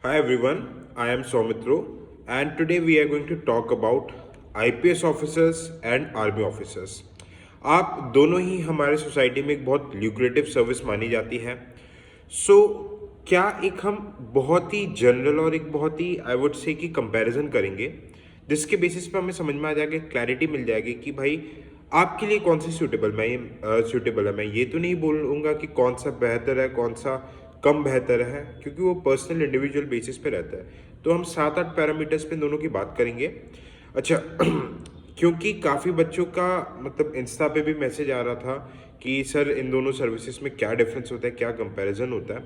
Hi everyone, I am Saumitro and today we are going to talk about IPS officers and army officers. आप दोनों ही हमारे society में एक बहुत lucrative service मानी जाती है। क्या एक हम बहुत ही जनरल और एक बहुत ही आई वुड से कि कंपैरिजन करेंगे जिसके बेसिस पे हमें समझ में आ जाएगा, क्लैरिटी मिल जाएगी कि भाई आपके लिए कौन सी सूटेबल है। मैं ये तो नहीं बोलूँगा कि कौन सा बेहतर है, कौन सा कम बेहतर है, क्योंकि वो पर्सनल इंडिविजुअल बेसिस पे रहता है। तो हम 7-8 पैरामीटर्स पे दोनों की बात करेंगे। अच्छा क्योंकि काफ़ी बच्चों का मतलब इंस्टा पे भी मैसेज आ रहा था कि सर इन दोनों सर्विसेज में क्या डिफरेंस होता है, क्या कंपैरिजन होता है।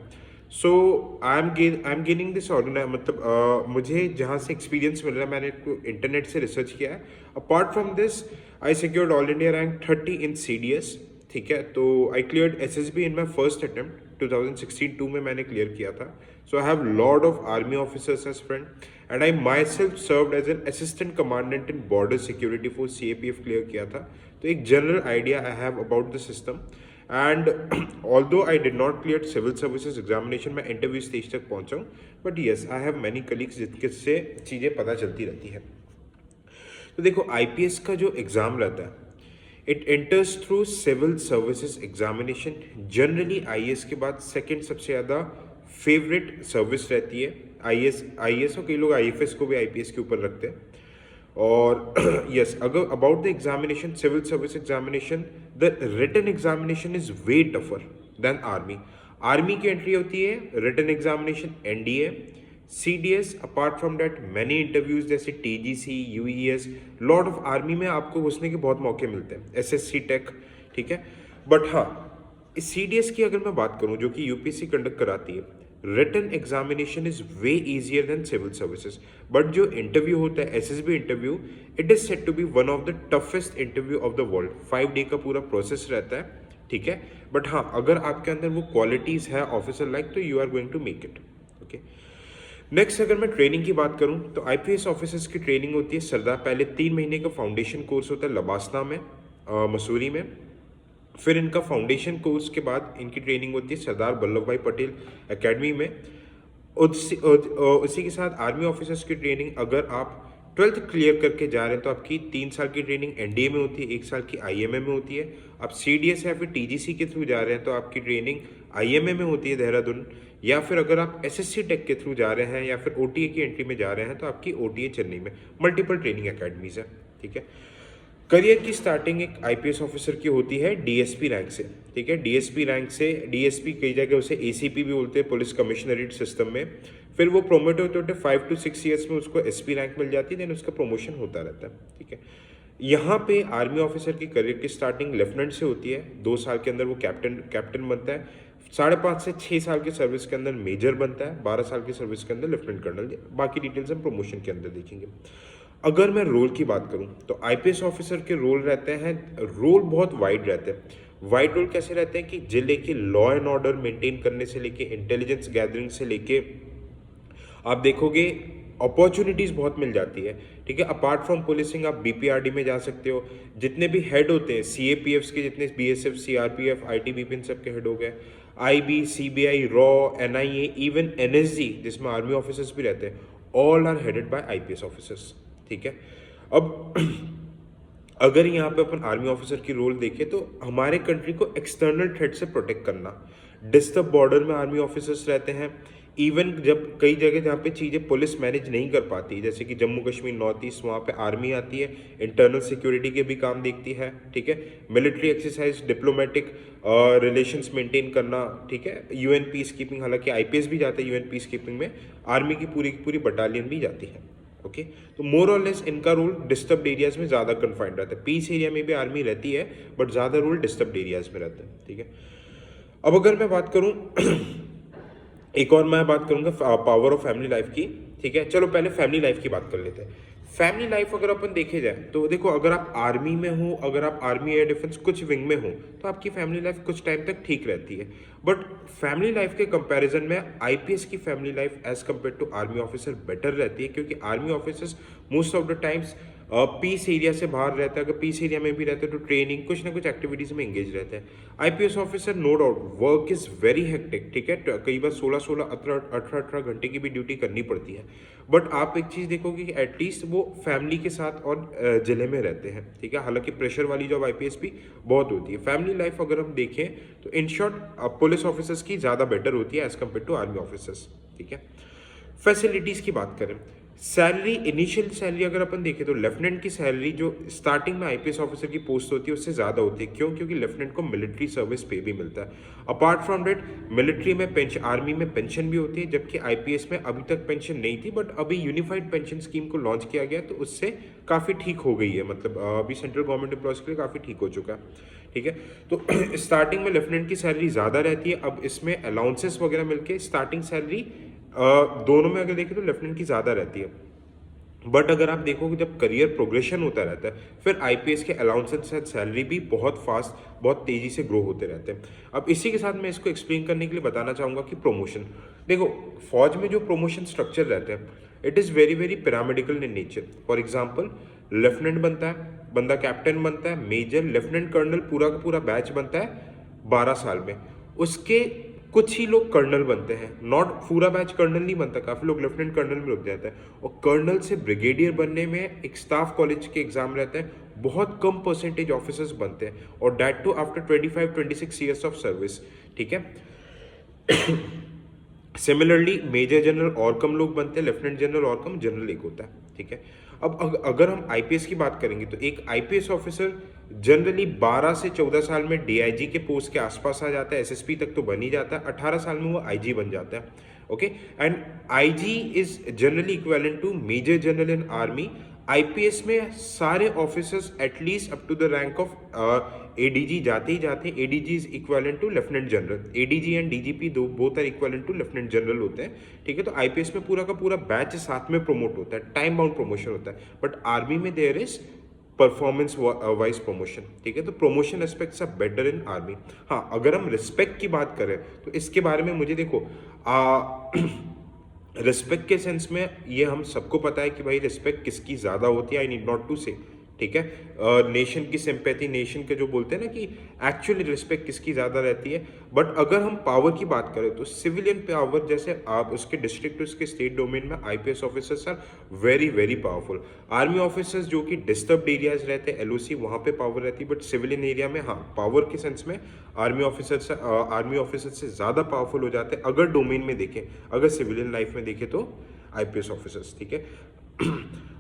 So I am gaining this organize मतलब मुझे जहाँ से एक्सपीरियंस मिल रहा है, मैंने इंटरनेट से रिसर्च किया है। Apart from this I secured all India rank 30 in CDS। ठीक है, तो I cleared SSB in my first attempt 2016-2 में मैंने क्लियर किया था। So I have lot of army officers as friend and I myself served as an assistant commandant in border security force CAPF clear किया था। तो एक general idea I have about the system and although I did not clear civil services examination, मैं interview stage तक पहुंचा हूँ, but yes I have many colleagues जिससे चीज़ें पता चलती रहती है। तो देखो IPS का जो एग्ज़ाम रहता है, it enters through civil services examination. Generally IAS के बाद सेकंड सबसे ज़्यादा फेवरेट सर्विस रहती है IAS और कई लोग IFS को भी IPS के ऊपर रखते हैं। और यस, अगर about the examination, civil service examination, the written examination is way tougher than army. Army की एंट्री होती है written examination NDA CDS। Apart from that many interviews जैसे TGC UES, lot of army में आपको घुसने के बहुत मौके मिलते हैं, SSC टेक। ठीक है, बट हाँ इस CDS की अगर मैं बात करूं जो कि UPSC कंडक्ट कराती है, written examination is way easier than civil services. But जो इंटरव्यू होता है SSB interview, it is set to be one of the toughest interview of the world. 5 day का पूरा प्रोसेस रहता है। ठीक है, बट हाँ अगर आपके अंदर वो क्वालिटीज है ऑफिसर लाइक, तो you are going to make it. Okay, next अगर मैं ट्रेनिंग की बात करूं तो IPS ऑफिसर्स की ट्रेनिंग होती है सरदार। पहले 3 महीने का फाउंडेशन कोर्स होता है लबासना में, मसूरी में। फिर इनका फाउंडेशन कोर्स के बाद इनकी ट्रेनिंग होती है सरदार वल्लभ भाई पटेल एकेडमी में। उसी के साथ आर्मी ऑफिसर्स की ट्रेनिंग, अगर आप 12th क्लियर करके जा रहे हैं तो आपकी 3 साल की ट्रेनिंग NDA में होती है, 1 साल की IMA में होती है। आप CDS या फिर TGC के थ्रू जा रहे हैं तो आपकी ट्रेनिंग IMA में होती है देहरादून, या फिर अगर आप SSC टेक के थ्रू जा रहे हैं या फिर OTA की एंट्री में जा रहे हैं तो आपकी OTA चेन्नई में। मल्टीपल ट्रेनिंग अकेडमीज है। ठीक है, करियर की स्टार्टिंग एक IPS ऑफिसर की होती है DSP रैंक से। ठीक है, DSP रैंक से, DSP कई जगह उसे ACP भी बोलते हैं, पुलिस कमिश्नरेट सिस्टम में। फिर वो प्रोमोट होते होते 5 to 6 ईयर्स में उसको SP रैंक मिल जाती है, देन उसका प्रमोशन होता रहता है। ठीक है, यहाँ पे आर्मी ऑफिसर की करियर की स्टार्टिंग लेफ्टिनेंट से होती है। 2 साल के अंदर वो कैप्टन बनता है। 5.5 से 6 साल की सर्विस के अंदर मेजर बनता है। 12 साल की सर्विस के अंदर लेफ्टिनेंट कर्नल। बाकी डिटेल्स हम प्रमोशन के अंदर देखेंगे। अगर मैं रोल की बात करूं तो IPS ऑफिसर के रोल रहते हैं, रोल बहुत वाइड रहते हैं। वाइड रोल कैसे रहते हैं कि जिले के लॉ एंड ऑर्डर मेंटेन करने से लेके इंटेलिजेंस गैदरिंग से लेके आप देखोगे अपॉर्चुनिटीज़ बहुत मिल जाती है। ठीक है, अपार्ट फ्रॉम पुलिसिंग आप BPRD में जा सकते हो। जितने भी हेड होते हैं CAPFs के, जितने BSF CRPF ITBP, इन सब के हेड हो गए। IB CBI रॉ NIA इवन NSG जिसमें आर्मी ऑफिसर्स भी रहते हैं, all are headed by IPS officers. ठीक है, अब अगर यहाँ पे अपन आर्मी ऑफिसर की रोल देखें तो हमारे कंट्री को एक्सटर्नल थ्रेट से प्रोटेक्ट करना। डिस्टर्ब बॉर्डर में आर्मी ऑफिसर्स रहते हैं। इवन जब कई जगह जहाँ पे चीज़ें पुलिस मैनेज नहीं कर पाती, जैसे कि जम्मू कश्मीर नॉर्थ ईस्ट, वहाँ पे आर्मी आती है, इंटरनल सिक्योरिटी के भी काम देखती है। ठीक है, military exercise, diplomatic relations maintain करना। ठीक है, UN पीस कीपिंग, हालांकि IPS भी जाता है UN पीस कीपिंग में, आर्मी की पूरी बटालियन भी जाती है। ओके, तो मोर और लेस इनका रोल डिस्टर्ब्ड एरियाज में ज़्यादा कन्फाइंड रहता है। पीस एरिया में भी आर्मी रहती है, बट ज़्यादा रोल डिस्टर्ब्ड एरियाज में रहता है। ठीक है, अब अगर मैं बात करूं एक और मैं बात करूंगा पावर ऑफ फैमिली लाइफ की। ठीक है, चलो पहले फैमिली लाइफ की बात कर लेते हैं। फैमिली लाइफ अगर अपन देखे जाए तो देखो, अगर आप आर्मी में हो, अगर आप आर्मी एयर डिफेंस कुछ विंग में हो, तो आपकी फैमिली लाइफ कुछ टाइम तक ठीक रहती है। बट फैमिली लाइफ के कंपैरिजन में IPS की family life as compare to army officer better रहती है, क्योंकि army officers most of the times peace area से बाहर रहता है, अगर पीस एरिया में भी रहता है तो ट्रेनिंग कुछ ना कुछ एक्टिविटीज़ में एंगेज रहता है। IPS officer no doubt work is very hectic, ठीक है, कई बार 16-16 18-18 घंटे की भी ड्यूटी करनी पड़ती है, बट आप एक चीज़ देखोगे कि एटलीस्ट वो फैमिली के साथ और जिले में रहते हैं, ठीक है। हालांकि प्रेशर वाली जॉब आईपीएस भी बहुत होती है। फैमिली लाइफ अगर हम देखें तो इन शॉर्ट पुलिस ऑफिसर्स की ज़्यादा बेटर होती है as compare to army officers, ठीक है। फैसिलिटीज़ की बात करें, सैलरी, इनिशियल सैलरी अगर अपन देखें तो लेफ्टिनेंट की सैलरी जो स्टार्टिंग में आईपीएस ऑफिसर की पोस्ट होती है उससे ज़्यादा होती है। क्यों? क्योंकि लेफ्टिनेंट को मिलिट्री सर्विस पे भी मिलता है। अपार्ट फ्रॉम डेट मिलिट्री में पेंशन, आर्मी में पेंशन भी होती है, जबकि आईपीएस में अभी तक पेंशन नहीं थी, बट अभी यूनिफाइड पेंशन स्कीम को लॉन्च किया गया तो उससे काफ़ी ठीक हो गई है, मतलब अभी सेंट्रल गवर्नमेंट एम्प्लॉयज़ के लिए काफ़ी ठीक हो चुका है, ठीक है। तो स्टार्टिंग में लेफ्टिनेंट की सैलरी ज़्यादा रहती है, अब इसमें अलाउंसेस वगैरह मिलके स्टार्टिंग सैलरी दोनों में अगर देखें तो लेफ्टिनेंट की ज़्यादा रहती है। बट अगर आप देखोगे जब करियर प्रोग्रेशन होता रहता है फिर आईपीएस के अलाउंसेस एंड सैलरी भी बहुत फास्ट, बहुत तेज़ी से ग्रो होते रहते हैं। अब इसी के साथ मैं इसको एक्सप्लेन करने के लिए बताना चाहूँगा कि प्रमोशन, देखो फौज में जो प्रमोशन स्ट्रक्चर रहते हैं it is very very pyramidical in nature. For example lieutenant बनता है बंदा, कैप्टन बनता है, मेजर, लेफ्टिनेंट कर्नल, पूरा का पूरा बैच बनता है 12 साल में। उसके कुछ ही लोग कर्नल बनते हैं, नॉट पूरा बैच कर्नल नहीं बनता, काफ़ी लोग लेफ्टिनेंट कर्नल में रुक जाते हैं। और कर्नल से ब्रिगेडियर बनने में एक स्टाफ कॉलेज के एग्जाम रहते हैं, बहुत कम परसेंटेज ऑफिसर्स बनते हैं, और that too after 25-26 years of service, ठीक है। सिमिलरली मेजर जनरल और कम लोग बनते हैं, लेफ्टिनेंट जनरल और कम, जनरल एक होता है, ठीक है। अब अगर हम आईपीएस की बात करेंगे तो एक आईपीएस ऑफिसर जनरली 12 से 14 साल में डीआईजी के पोस्ट के आसपास आ जाता है, एसएसपी तक तो बन ही जाता है, 18 साल में वो आईजी बन जाता है, okay. And IG is generally equivalent to major general in army. IPS में सारे officers at least up to the rank of ADG जाते ही जाते हैं। ADG is equivalent to lieutenant general, ADG and DGP दो both are equivalent to lieutenant general होते हैं, ठीक है। तो आईपीएस में पूरा का पूरा बैच साथ में प्रमोट होता है, टाइम बाउंड प्रमोशन होता है, बट आर्मी में there is performance wise promotion, ठीक है। तो promotion aspects are better in army. हाँ, अगर हम रिस्पेक्ट की बात करें तो इसके बारे में मुझे देखो रिस्पेक्ट के सेंस में ये हम सबको पता है कि भाई रिस्पेक्ट किसकी ज़्यादा होती है, आई नीड नॉट टू से, ठीक है। नेशन की सिंपैथी, नेशन के जो बोलते हैं ना कि एक्चुअली रिस्पेक्ट किसकी ज़्यादा रहती है। बट अगर हम पावर की बात करें तो सिविलियन पावर, जैसे आप उसके डिस्ट्रिक्ट उसके स्टेट डोमेन में IPS officers are very very powerful. Army officers जो कि डिस्टर्ब्ड एरियाज रहते हैं, एलओसी, वहाँ पे पावर रहती है, बट सिविलियन एरिया में हाँ पावर के सेंस में आर्मी ऑफिसर से ज़्यादा पावरफुल हो जाते हैं अगर डोमेन में देखें, अगर सिविलियन लाइफ में देखें तो आईपीएस ऑफिसर्स, ठीक है।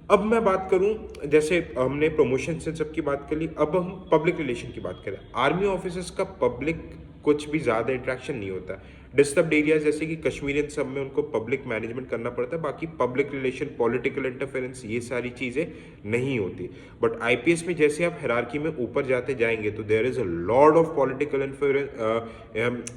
अब मैं बात करूं, जैसे हमने प्रमोशन से सबकी बात कर ली, अब हम पब्लिक रिलेशन की बात करें। आर्मी ऑफिसर्स का पब्लिक कुछ भी ज़्यादा इंटरेक्शन नहीं होता है। डिस्टर्ब्ड एरियाज जैसे कि कश्मीर सब में उनको पब्लिक मैनेजमेंट करना पड़ता है, बाकी पब्लिक रिलेशन, पॉलिटिकल इंटरफेरेंस, ये सारी चीज़ें नहीं होती। बट आईपीएस में जैसे आप हायरार्की में ऊपर जाते जाएंगे तो there is a lot of political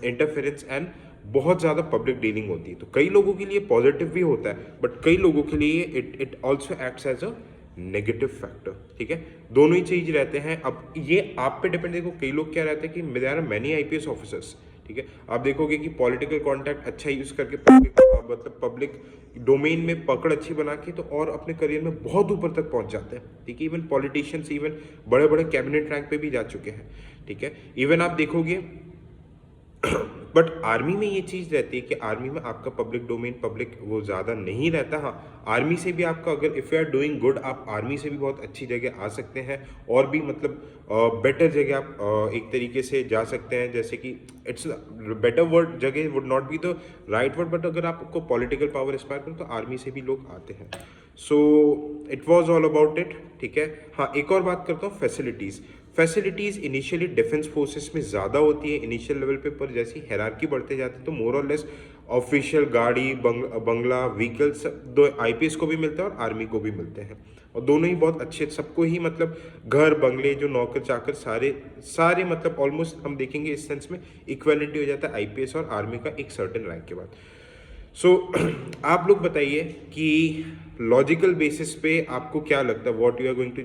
interference and बहुत ज़्यादा पब्लिक डीलिंग होती है। तो कई लोगों के लिए पॉजिटिव भी होता है, बट कई लोगों के लिए it also acts as a negative factor, ठीक है। दोनों ही चीज रहते हैं। अब ये आप पे डिपेंड, देखो कई लोग क्या रहते हैं कि there are many IPS officers, ठीक है। आप देखोगे कि पॉलिटिकल कॉन्टैक्ट अच्छा यूज करके मतलब पब्लिक डोमेन में पकड़ अच्छी बना के तो और अपने करियर में बहुत ऊपर तक पहुंच जाते हैं, ठीक है। इवन पॉलिटिशियंस, इवन बड़े बड़े कैबिनेट रैंक पे भी जा चुके हैं, ठीक है। इवन आप देखोगे बट आर्मी में ये चीज़ रहती है कि आर्मी में आपका पब्लिक डोमेन, पब्लिक वो ज़्यादा नहीं रहता। हाँ, आर्मी से भी आपका, अगर if you are doing good, आप आर्मी से भी बहुत अच्छी जगह आ सकते हैं और भी मतलब बेटर जगह आप एक तरीके से जा सकते हैं। जैसे कि इट्स बेटर वर्ड, जगह would not be the right word, but अगर आपको पॉलिटिकल पावर एस्पायर करो तो आर्मी से भी लोग आते हैं। So it was all about it, ठीक है। हाँ, एक और बात करता हूँ, फैसिलिटीज़ इनिशियली डिफेंस फोर्सेस में ज़्यादा होती है इनिशियल लेवल पे, पर जैसी हायरार्की बढ़ते जाते हैं तो मोर और लेस ऑफिशियल गाड़ी, बंगला, व्हीकल्स दो आईपीएस को भी मिलता है और आर्मी को भी मिलते हैं, और दोनों ही बहुत अच्छे, सबको ही मतलब घर बंगले, जो नौकर चाकर सारे मतलब ऑलमोस्ट हम देखेंगे इस सेंस में इक्वालिटी हो जाता है आईपीएस और आर्मी का एक सर्टेन रैंक के बाद। सो आप लोग बताइए कि लॉजिकल बेसिस पे आपको क्या लगता है, what you are going to